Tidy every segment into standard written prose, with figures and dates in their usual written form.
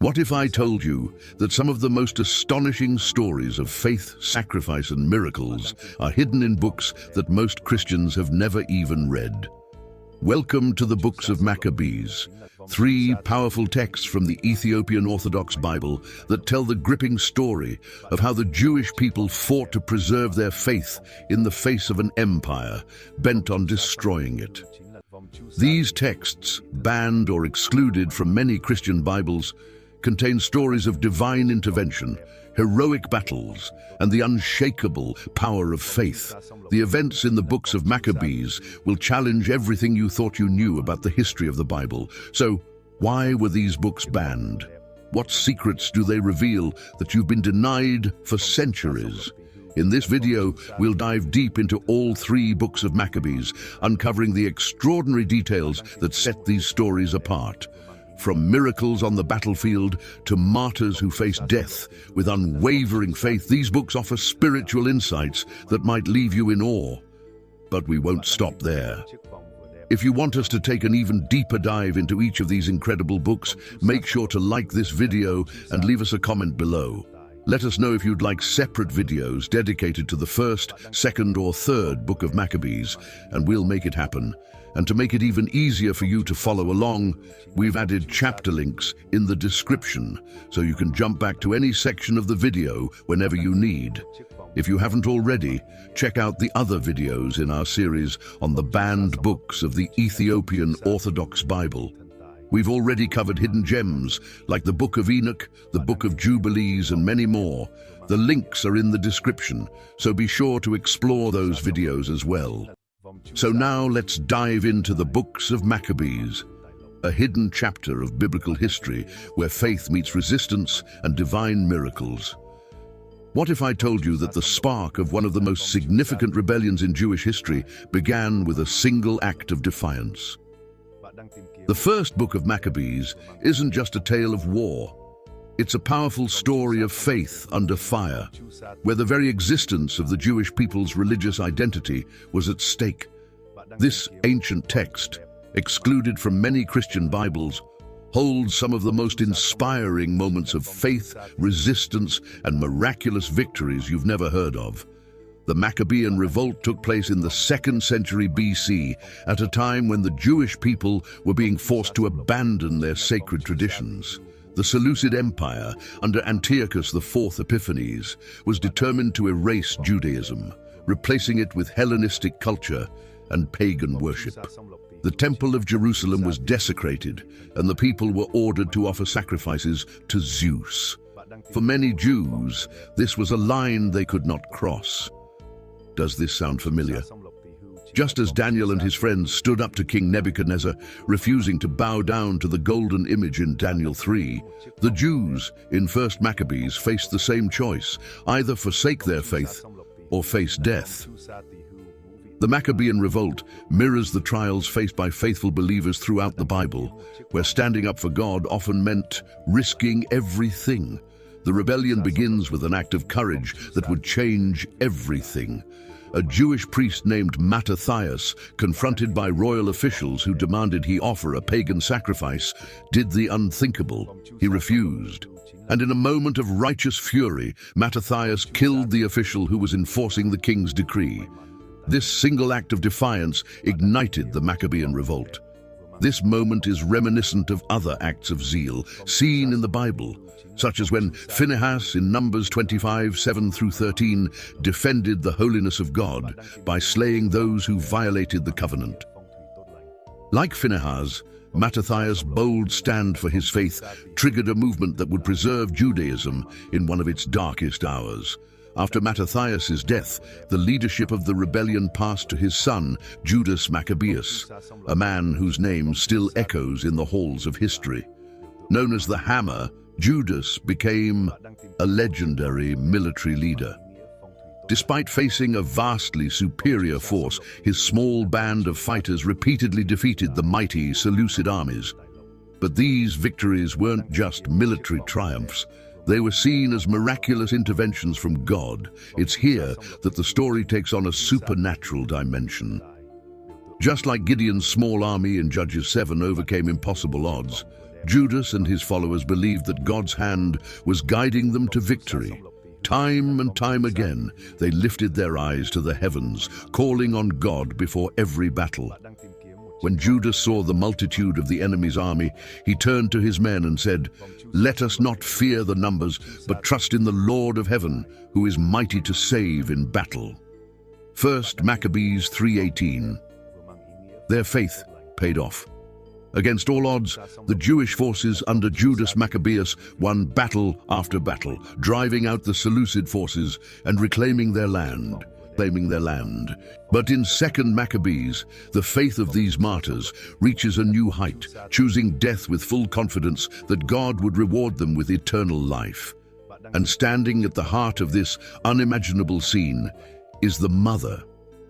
What if I told you that some of the most astonishing stories of faith, sacrifice, and miracles are hidden in books that most Christians have never even read? Welcome to the Books of Maccabees, 3 powerful texts from the Ethiopian Orthodox Bible that tell the gripping story of how the Jewish people fought to preserve their faith in the face of an empire bent on destroying it. These texts, banned or excluded from many Christian Bibles, contain stories of divine intervention, heroic battles, and the unshakable power of faith. The events in the books of Maccabees will challenge everything you thought you knew about the history of the Bible. So, why were these books banned? What secrets do they reveal that you've been denied for centuries? In this video, we'll dive deep into all 3 books of Maccabees, uncovering the extraordinary details that set these stories apart. From miracles on the battlefield to martyrs who face death with unwavering faith, these books offer spiritual insights that might leave you in awe. But we won't stop there. If you want us to take an even deeper dive into each of these incredible books, make sure to like this video and leave us a comment below. Let us know if you'd like separate videos dedicated to the 1st, 2nd, or 3rd book of Maccabees, and we'll make it happen. And to make it even easier for you to follow along, we've added chapter links in the description, so you can jump back to any section of the video whenever you need. If you haven't already, check out the other videos in our series on the banned books of the Ethiopian Orthodox Bible. We've already covered hidden gems like the Book of Enoch, the Book of Jubilees, and many more. The links are in the description, so be sure to explore those videos as well. So now let's dive into the books of Maccabees, a hidden chapter of biblical history where faith meets resistance and divine miracles. What if I told you that the spark of one of the most significant rebellions in Jewish history began with a single act of defiance? The 1st book of Maccabees isn't just a tale of war. It's a powerful story of faith under fire, where the very existence of the Jewish people's religious identity was at stake. This ancient text, excluded from many Christian Bibles, holds some of the most inspiring moments of faith, resistance, and miraculous victories you've never heard of. The Maccabean Revolt took place in the 2nd century BC, at a time when the Jewish people were being forced to abandon their sacred traditions. The Seleucid Empire, under Antiochus IV Epiphanes, was determined to erase Judaism, replacing it with Hellenistic culture and pagan worship. The Temple of Jerusalem was desecrated, and the people were ordered to offer sacrifices to Zeus. For many Jews, this was a line they could not cross. Does this sound familiar? Just as Daniel and his friends stood up to King Nebuchadnezzar, refusing to bow down to the golden image in Daniel 3, the Jews in 1st Maccabees faced the same choice: either forsake their faith or face death. The Maccabean Revolt mirrors the trials faced by faithful believers throughout the Bible, where standing up for God often meant risking everything. The rebellion begins with an act of courage that would change everything. A Jewish priest named Mattathias, confronted by royal officials who demanded he offer a pagan sacrifice, did the unthinkable. He refused. And in a moment of righteous fury, Mattathias killed the official who was enforcing the king's decree. This single act of defiance ignited the Maccabean Revolt. This moment is reminiscent of other acts of zeal seen in the Bible, such as when Phinehas in Numbers 25:7-13 defended the holiness of God by slaying those who violated the covenant. Like Phinehas, Mattathias' bold stand for his faith triggered a movement that would preserve Judaism in one of its darkest hours. After Mattathias' death, the leadership of the rebellion passed to his son, Judas Maccabeus, a man whose name still echoes in the halls of history. Known as the Hammer, Judas became a legendary military leader. Despite facing a vastly superior force, his small band of fighters repeatedly defeated the mighty Seleucid armies. But these victories weren't just military triumphs. They were seen as miraculous interventions from God. It's here that the story takes on a supernatural dimension. Just like Gideon's small army in Judges 7 overcame impossible odds, Judas and his followers believed that God's hand was guiding them to victory. Time and time again, they lifted their eyes to the heavens, calling on God before every battle. When Judas saw the multitude of the enemy's army, he turned to his men and said, "Let us not fear the numbers, but trust in the Lord of heaven, who is mighty to save in battle." 1 Maccabees 3:18. Their faith paid off. Against all odds, the Jewish forces under Judas Maccabeus won battle after battle, driving out the Seleucid forces and reclaiming their land. But in 2 Maccabees, the faith of these martyrs reaches a new height, choosing death with full confidence that God would reward them with eternal life. And standing at the heart of this unimaginable scene is the mother,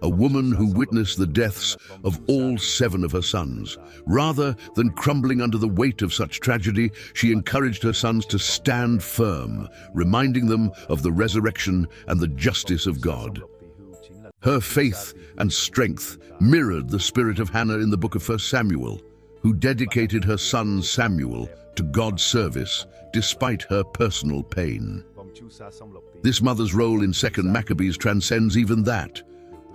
a woman who witnessed the deaths of all 7 of her sons. Rather than crumbling under the weight of such tragedy, she encouraged her sons to stand firm, reminding them of the resurrection and the justice of God. Her faith and strength mirrored the spirit of Hannah in the book of 1 Samuel, who dedicated her son Samuel to God's service despite her personal pain. This mother's role in 2 Maccabees transcends even that.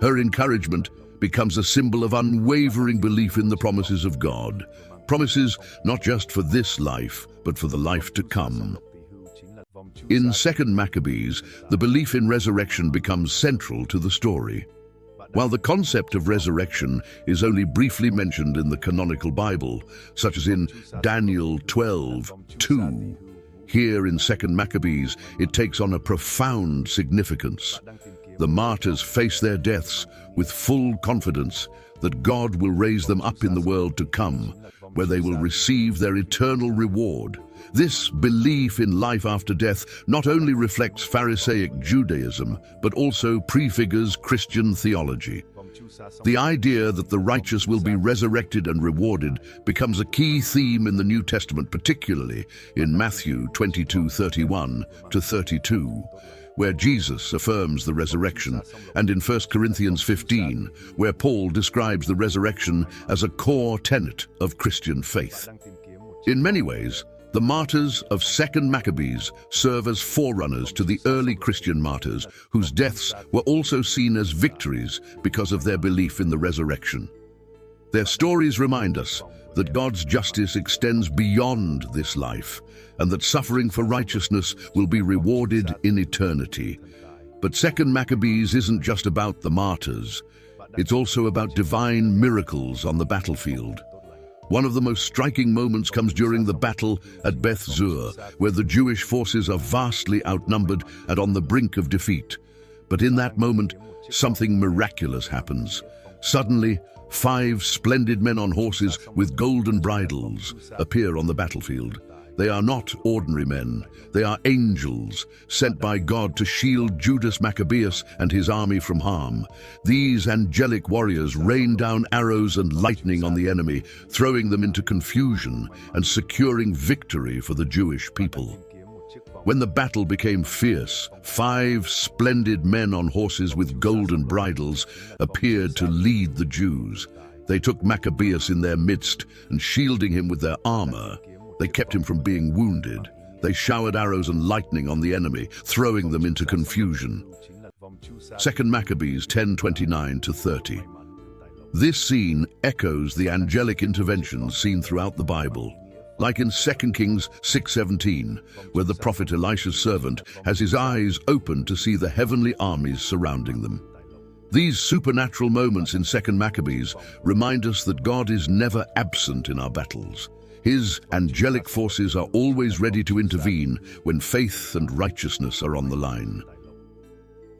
Her encouragement becomes a symbol of unwavering belief in the promises of God. Promises not just for this life, but for the life to come. In 2 Maccabees, the belief in resurrection becomes central to the story. While the concept of resurrection is only briefly mentioned in the canonical Bible, such as in Daniel 12:2, here in 2 Maccabees, it takes on a profound significance. The martyrs face their deaths with full confidence that God will raise them up in the world to come, where they will receive their eternal reward. This belief in life after death not only reflects Pharisaic Judaism, but also prefigures Christian theology. The idea that the righteous will be resurrected and rewarded becomes a key theme in the New Testament, particularly in Matthew 22:31-32. Where Jesus affirms the resurrection, and in 1 Corinthians 15, where Paul describes the resurrection as a core tenet of Christian faith. In many ways, the martyrs of 2 Maccabees serve as forerunners to the early Christian martyrs, whose deaths were also seen as victories because of their belief in the resurrection. Their stories remind us that God's justice extends beyond this life, and that suffering for righteousness will be rewarded in eternity. But 2 Maccabees isn't just about the martyrs. It's also about divine miracles on the battlefield. One of the most striking moments comes during the battle at Beth Zur, where the Jewish forces are vastly outnumbered and on the brink of defeat. But in that moment, something miraculous happens. Suddenly, 5 splendid men on horses with golden bridles appear on the battlefield. They are not ordinary men. They are angels sent by God to shield Judas Maccabeus and his army from harm. These angelic warriors rain down arrows and lightning on the enemy, throwing them into confusion and securing victory for the Jewish people. When the battle became fierce, 5 splendid men on horses with golden bridles appeared to lead the Jews. They took Maccabeus in their midst, and shielding him with their armor, they kept him from being wounded. They showered arrows and lightning on the enemy, throwing them into confusion. 2 Maccabees 10:29-30. This scene echoes the angelic interventions seen throughout the Bible, like in 2 Kings 6:17, where the prophet Elisha's servant has his eyes opened to see the heavenly armies surrounding them. These supernatural moments in 2 Maccabees remind us that God is never absent in our battles. His angelic forces are always ready to intervene when faith and righteousness are on the line.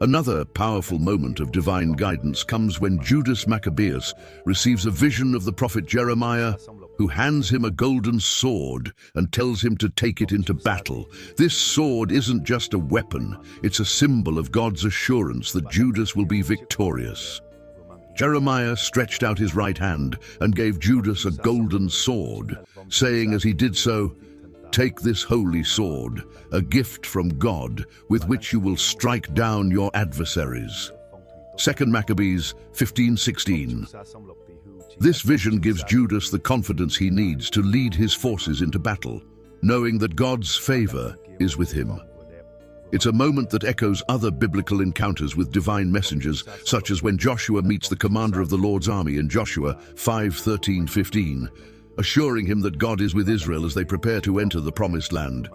Another powerful moment of divine guidance comes when Judas Maccabeus receives a vision of the prophet Jeremiah, who hands him a golden sword and tells him to take it into battle. This sword isn't just a weapon, it's a symbol of God's assurance that Judas will be victorious. Jeremiah stretched out his right hand and gave Judas a golden sword, saying as he did so, "Take this holy sword, a gift from God, with which you will strike down your adversaries." 2 Maccabees 15:16. This vision gives Judas the confidence he needs to lead his forces into battle, knowing that God's favor is with him. It's a moment that echoes other biblical encounters with divine messengers, such as when Joshua meets the commander of the Lord's army in Joshua 5:13-15, assuring him that God is with Israel as they prepare to enter the Promised Land.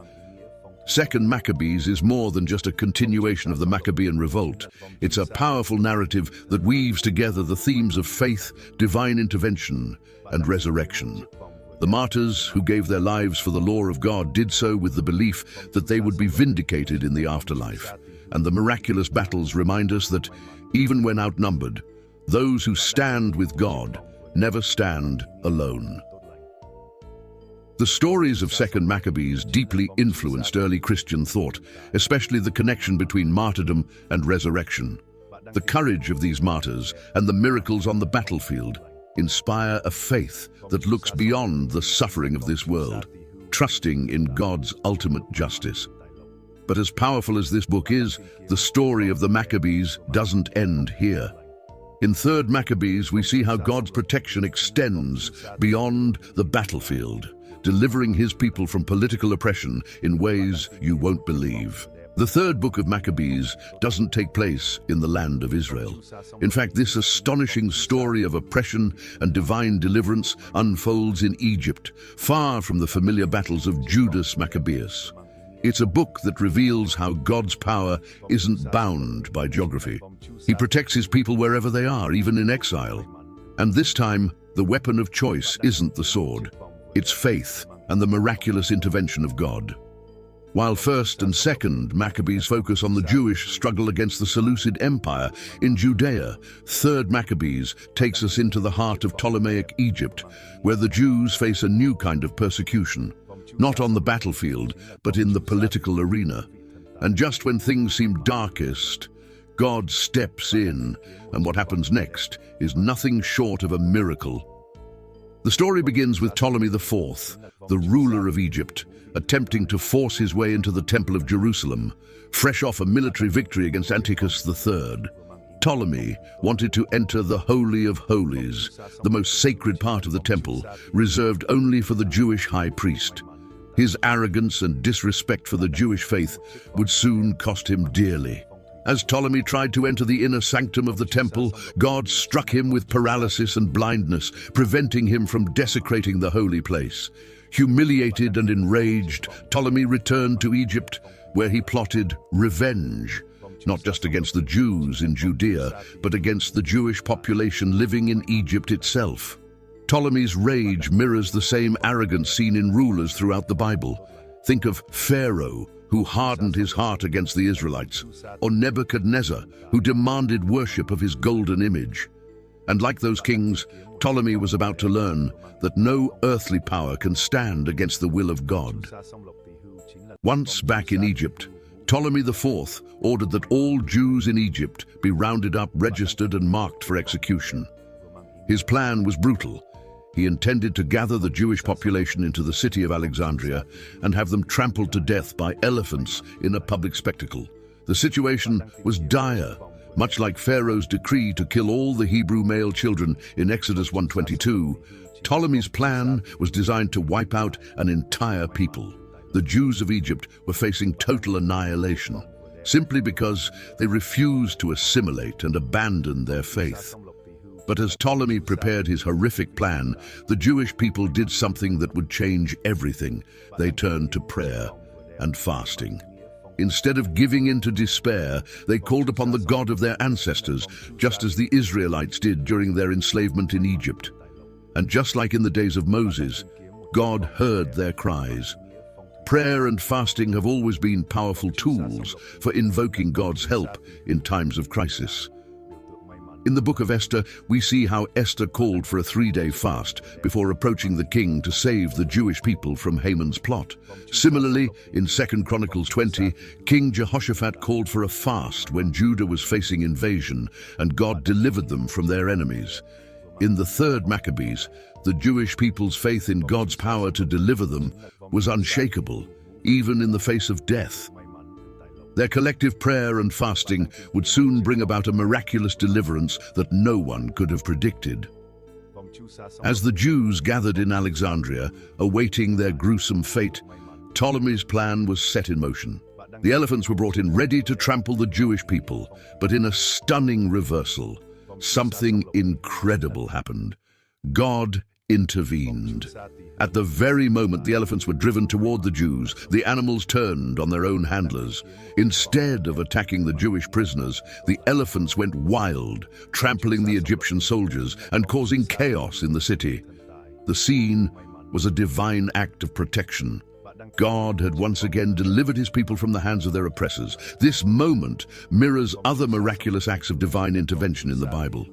2nd Maccabees is more than just a continuation of the Maccabean Revolt. It's a powerful narrative that weaves together the themes of faith, divine intervention, and resurrection. The martyrs who gave their lives for the law of God did so with the belief that they would be vindicated in the afterlife. And the miraculous battles remind us that, even when outnumbered, those who stand with God never stand alone. The stories of 2nd Maccabees deeply influenced early Christian thought, especially the connection between martyrdom and resurrection. The courage of these martyrs and the miracles on the battlefield inspire a faith that looks beyond the suffering of this world, trusting in God's ultimate justice. But as powerful as this book is, the story of the Maccabees doesn't end here. In 3rd Maccabees, we see how God's protection extends beyond the battlefield, delivering his people from political oppression in ways you won't believe. The 3rd book of Maccabees doesn't take place in the land of Israel. In fact, this astonishing story of oppression and divine deliverance unfolds in Egypt, far from the familiar battles of Judas Maccabeus. It's a book that reveals how God's power isn't bound by geography. He protects his people wherever they are, even in exile. And this time, the weapon of choice isn't the sword. It's faith and the miraculous intervention of God. While 1st and 2nd Maccabees focus on the Jewish struggle against the Seleucid Empire in Judea, 3rd Maccabees takes us into the heart of Ptolemaic Egypt, where the Jews face a new kind of persecution, not on the battlefield, but in the political arena. And just when things seem darkest, God steps in, and what happens next is nothing short of a miracle. The story begins with Ptolemy IV, the ruler of Egypt, attempting to force his way into the Temple of Jerusalem, fresh off a military victory against Antiochus III. Ptolemy wanted to enter the Holy of Holies, the most sacred part of the temple, reserved only for the Jewish high priest. His arrogance and disrespect for the Jewish faith would soon cost him dearly. As Ptolemy tried to enter the inner sanctum of the temple, God struck him with paralysis and blindness, preventing him from desecrating the holy place. Humiliated and enraged, Ptolemy returned to Egypt, where he plotted revenge, not just against the Jews in Judea, but against the Jewish population living in Egypt itself. Ptolemy's rage mirrors the same arrogance seen in rulers throughout the Bible. Think of Pharaoh, who hardened his heart against the Israelites, or Nebuchadnezzar, who demanded worship of his golden image. And like those kings, Ptolemy was about to learn that no earthly power can stand against the will of God. Once back in Egypt, Ptolemy IV ordered that all Jews in Egypt be rounded up, registered, and marked for execution. His plan was brutal. He intended to gather the Jewish population into the city of Alexandria and have them trampled to death by elephants in a public spectacle. The situation was dire, much like Pharaoh's decree to kill all the Hebrew male children in Exodus 1:22. Ptolemy's plan was designed to wipe out an entire people. The Jews of Egypt were facing total annihilation, simply because they refused to assimilate and abandon their faith. But as Ptolemy prepared his horrific plan, the Jewish people did something that would change everything. They turned to prayer and fasting. Instead of giving in to despair, they called upon the God of their ancestors, just as the Israelites did during their enslavement in Egypt. And just like in the days of Moses, God heard their cries. Prayer and fasting have always been powerful tools for invoking God's help in times of crisis. In the book of Esther, we see how Esther called for a 3-day fast before approaching the king to save the Jewish people from Haman's plot. Similarly, in 2 Chronicles 20, King Jehoshaphat called for a fast when Judah was facing invasion, and God delivered them from their enemies. In the 3rd Maccabees, the Jewish people's faith in God's power to deliver them was unshakable, even in the face of death. Their collective prayer and fasting would soon bring about a miraculous deliverance that no one could have predicted. As the Jews gathered in Alexandria, awaiting their gruesome fate, Ptolemy's plan was set in motion. The elephants were brought in ready to trample the Jewish people, but in a stunning reversal, something incredible happened. God intervened. At the very moment the elephants were driven toward the Jews, the animals turned on their own handlers. Instead of attacking the Jewish prisoners, the elephants went wild, trampling the Egyptian soldiers and causing chaos in the city. The scene was a divine act of protection. God had once again delivered his people from the hands of their oppressors. This moment mirrors other miraculous acts of divine intervention in the Bible.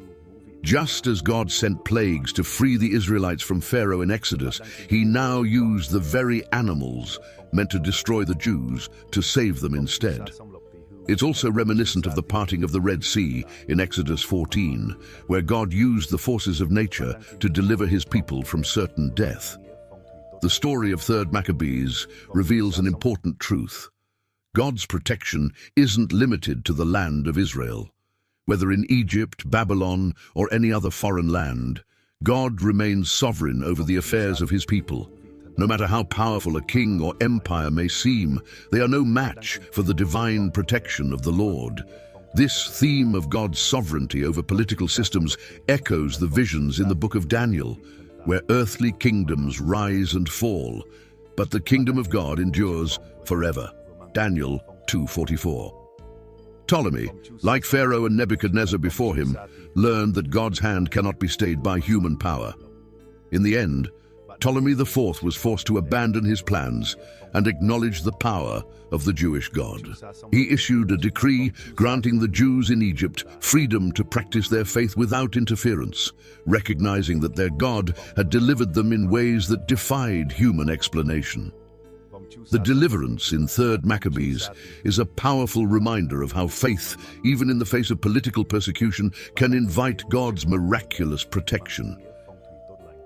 Just as God sent plagues to free the Israelites from Pharaoh in Exodus, he now used the very animals meant to destroy the Jews to save them instead. It's also reminiscent of the parting of the Red Sea in Exodus 14, where God used the forces of nature to deliver his people from certain death. The story of 3rd Maccabees reveals an important truth. God's protection isn't limited to the land of Israel. Whether in Egypt, Babylon, or any other foreign land, God remains sovereign over the affairs of his people. No matter how powerful a king or empire may seem, they are no match for the divine protection of the Lord. This theme of God's sovereignty over political systems echoes the visions in the Book of Daniel, where earthly kingdoms rise and fall, but the kingdom of God endures forever. Daniel 2:44. Ptolemy, like Pharaoh and Nebuchadnezzar before him, learned that God's hand cannot be stayed by human power. In the end, Ptolemy IV was forced to abandon his plans and acknowledge the power of the Jewish God. He issued a decree granting the Jews in Egypt freedom to practice their faith without interference, recognizing that their God had delivered them in ways that defied human explanation. The deliverance in 3rd Maccabees is a powerful reminder of how faith, even in the face of political persecution, can invite God's miraculous protection.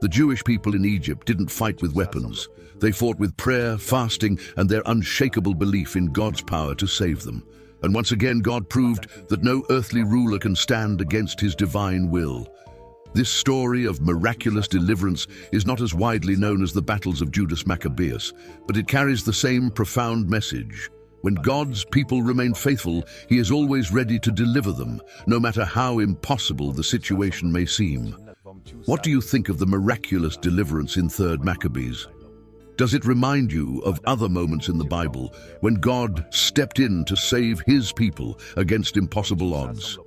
The Jewish people in Egypt didn't fight with weapons. They fought with prayer, fasting, and their unshakable belief in God's power to save them. And once again, God proved that no earthly ruler can stand against his divine will. This story of miraculous deliverance is not as widely known as the battles of Judas Maccabeus, but it carries the same profound message. When God's people remain faithful, he is always ready to deliver them, no matter how impossible the situation may seem. What do you think of the miraculous deliverance in 3rd Maccabees? Does it remind you of other moments in the Bible when God stepped in to save his people against impossible odds?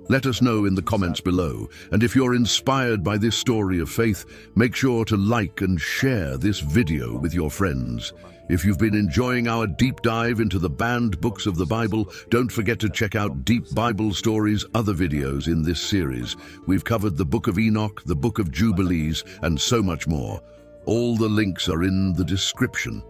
Let us know in the comments below, and if you're inspired by this story of faith, make sure to like and share this video with your friends. If you've been enjoying our deep dive into the banned books of the Bible, don't forget to check out Deep Bible Stories' other videos in this series. We've covered the Book of Enoch, the Book of Jubilees, and so much more. All the links are in the description.